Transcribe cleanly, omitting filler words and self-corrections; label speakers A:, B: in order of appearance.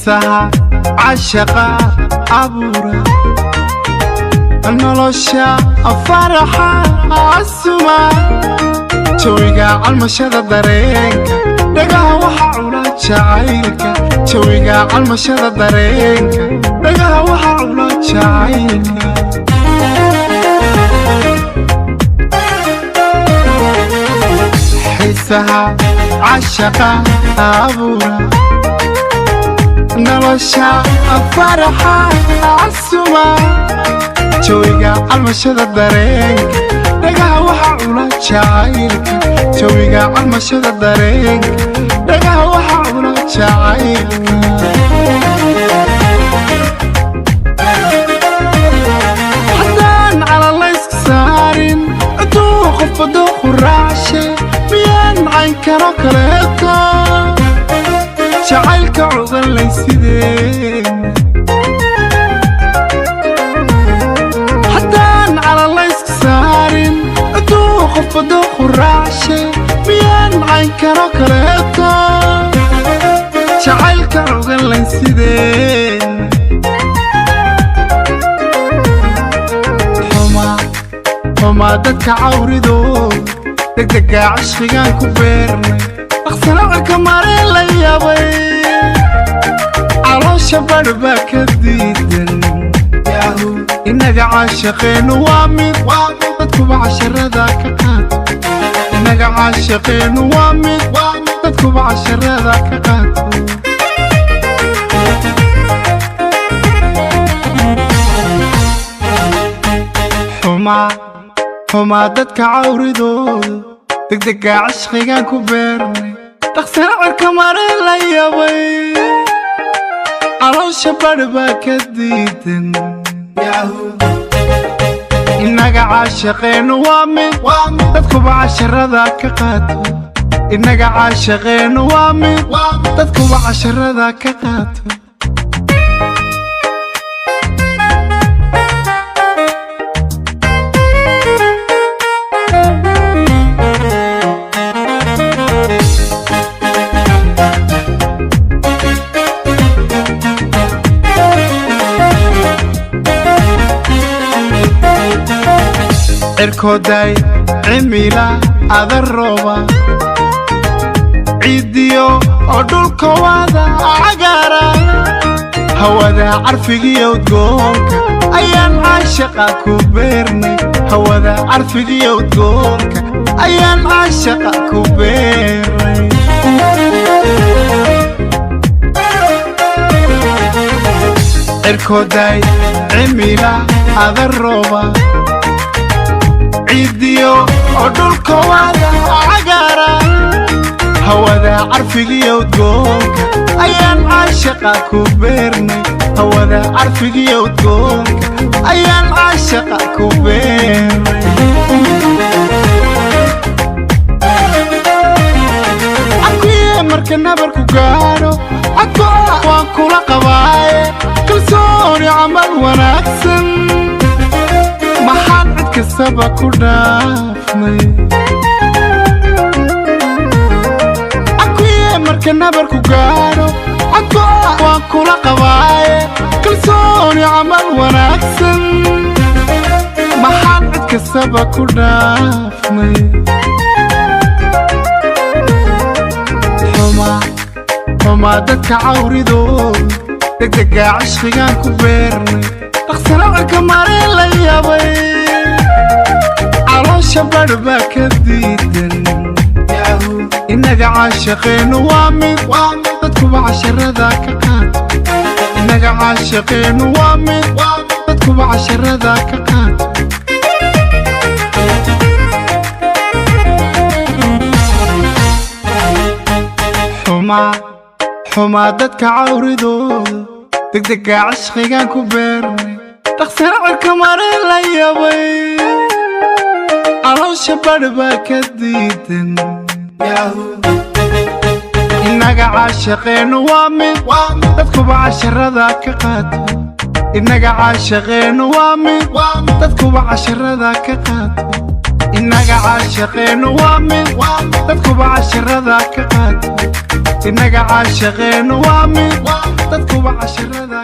A: xiisaha cashaqa abuura nolosha faraxa asuma jawiga calmashada dareenka dhagaha waxa cula jacaylka jawiga calmashada dareenka dhagaha waxa cula jacaylka xiisaha cashaqa abuura nolosha faraxa asuma jawiga calmashada dareenka dhagaha waxa cula jacaylka jawiga calmashada dareenka dhagaha waxa cula jacaylka haddaan cala layska saarin aduu qof aduu quraashe miyaan caynkano kaleeto jacaylka cudan laysideen qofado quraashe miyaan caynkano kaleeto jacaylka cugan laysideen xumaa dadka cawridood degdega cishqigaan ku beernay dhaqsanaca mareen la yaabay caloosha badh baa ka diidan innaga caashaqeennu waa mid dadkuba casharada ka qaato innaga caashaqeennu waa mid dadkuba casharada ka qaato xumaa dadka cawridooda degdega cishqigaan ku beernay dhaqsanaca mareen la yaabay caloosha badh baa ka diidan innaga caashaqeennu waa mid dadkuba casharada ka qaato innaga caashaqeennu waa mid dadkuba casharada ka qaato cirkooday cimila adarooba ciidiyo oo dhulka wada cagaara hawada carfigiyo udgoonka ayaan caashaqa ku beernay hawada carfigiyo udgoonka ayaan caashaqa ku beernay cirkooday cimila adarooba ciidiyo oo dhulka wada cagaara hawada carfigiyo udgoonka ayaan caashaqa ku beernay hawada carfigiyo udgoonka ayaan caashaqa ku beernay akuye marka nabarku gaadho adko waan kula qabaaye kalsooni camal wanaagsan maxaan cid kastaba ku dhaafnay akuye marka nabarku gaadho adko waan kula qabaaye kalsooni camal wanaagsan maxaan cid kastaba ku dhaafnay xumaa dadka cawridood degdega cishqigaan ku beernay dhaqsanaca mareen la yaabay caloosha badh baa ka diidan innaga caashaqeennu waa mid dadkuba casharada ka qaato innaga caashaqeennu waa mid dadkuba casharada ka qaato xumaa dadka cawridooda degdega cishqigaan ku beernay dhaqsanaca mareen la yaabay caloosha badh baa ka diidan innaga caashaqeennu waa mid dadkuba casharada ka qaato innaga caashaqeennu waa mid dadkuba casharada ka qaato innaga caashaqeennu waa mid dadkuba casharada ka qaato innaga caashaqeennu waa mid dadkuba casharada